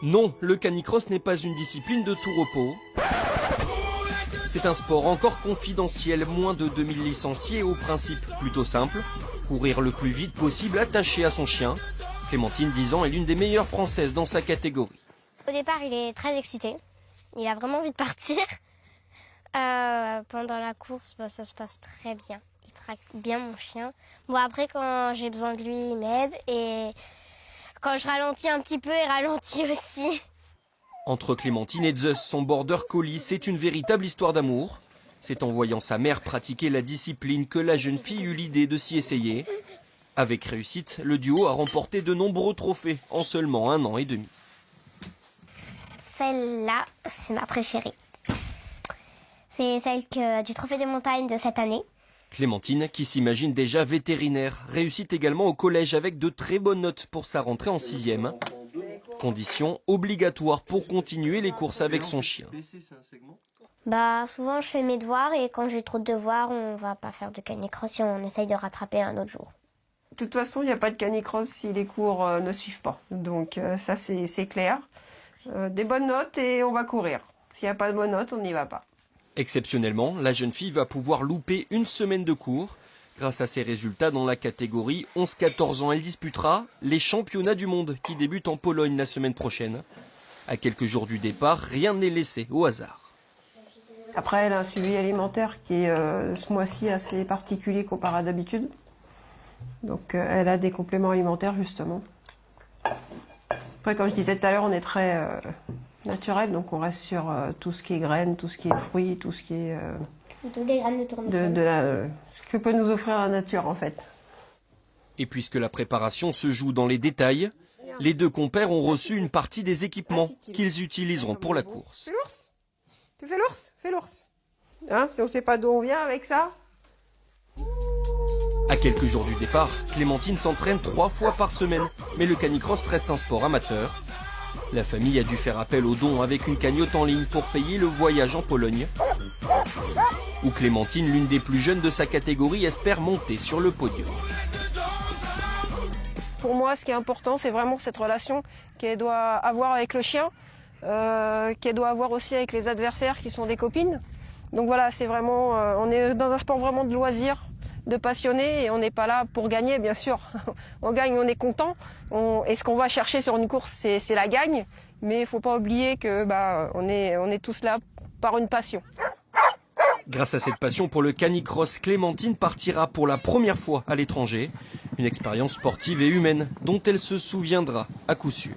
Non, le canicross n'est pas une discipline de tout repos. C'est un sport encore confidentiel, moins de 2000 licenciés au principe plutôt simple. Courir le plus vite possible attaché à son chien. Clémentine, 10 ans, est l'une des meilleures françaises dans sa catégorie. Au départ, il est très excité. Il a vraiment envie de partir. Pendant la course, ça se passe très bien. Il traque bien mon chien. Bon, après, quand j'ai besoin de lui, il m'aide. Et quand je ralentis un petit peu, il ralentit aussi. Entre Clémentine et Zeus, son border collie, c'est une véritable histoire d'amour. C'est en voyant sa mère pratiquer la discipline que la jeune fille eut l'idée de s'y essayer. Avec réussite, le duo a remporté de nombreux trophées en seulement 1 an et demi. Celle-là, c'est ma préférée. C'est celle du Trophée des montagnes de cette année. Clémentine, qui s'imagine déjà vétérinaire, réussit également au collège avec de très bonnes notes pour sa rentrée en 6e. Condition obligatoire pour continuer les courses avec son chien. Souvent, je fais mes devoirs et quand j'ai trop de devoirs, on va pas faire de canicross et on essaye de rattraper un autre jour. De toute façon, il n'y a pas de canicross si les cours ne suivent pas. Donc ça, c'est clair. Des bonnes notes et on va courir. S'il n'y a pas de bonnes notes, on n'y va pas. Exceptionnellement, la jeune fille va pouvoir louper une semaine de cours. Grâce à ses résultats dans la catégorie 11-14 ans, elle disputera les championnats du monde qui débutent en Pologne la semaine prochaine. À quelques jours du départ, rien n'est laissé au hasard. Après, elle a un suivi alimentaire qui est ce mois-ci assez particulier comparé à d'habitude. Donc elle a des compléments alimentaires justement. Après, comme je disais tout à l'heure, on est très naturel, donc on reste sur tout ce qui est graines, tout ce qui est fruits, tout ce qui est... Toutes les graines de tournesol. Ce que peut nous offrir la nature en fait. Et puisque la préparation se joue dans les détails, les deux compères ont reçu une partie des équipements qu'ils utiliseront pour la course. Fais l'ours. Tu fais l'ours? Fais l'ours. Hein, si on ne sait pas d'où on vient avec ça. À quelques jours du départ, Clémentine s'entraîne 3 fois par semaine, mais le canicross reste un sport amateur. La famille a dû faire appel aux dons avec une cagnotte en ligne pour payer le voyage en Pologne, où Clémentine, l'une des plus jeunes de sa catégorie, espère monter sur le podium. Pour moi, ce qui est important, c'est vraiment cette relation qu'elle doit avoir avec le chien, qu'elle doit avoir aussi avec les adversaires qui sont des copines. Donc voilà, c'est vraiment, on est dans un sport vraiment de loisir, de passionné, et on n'est pas là pour gagner, bien sûr. On gagne, on est content. Et ce qu'on va chercher sur une course, c'est la gagne. Mais il ne faut pas oublier que on est tous là par une passion. Grâce à cette passion pour le canicross, Clémentine partira pour la première fois à l'étranger. Une expérience sportive et humaine dont elle se souviendra à coup sûr.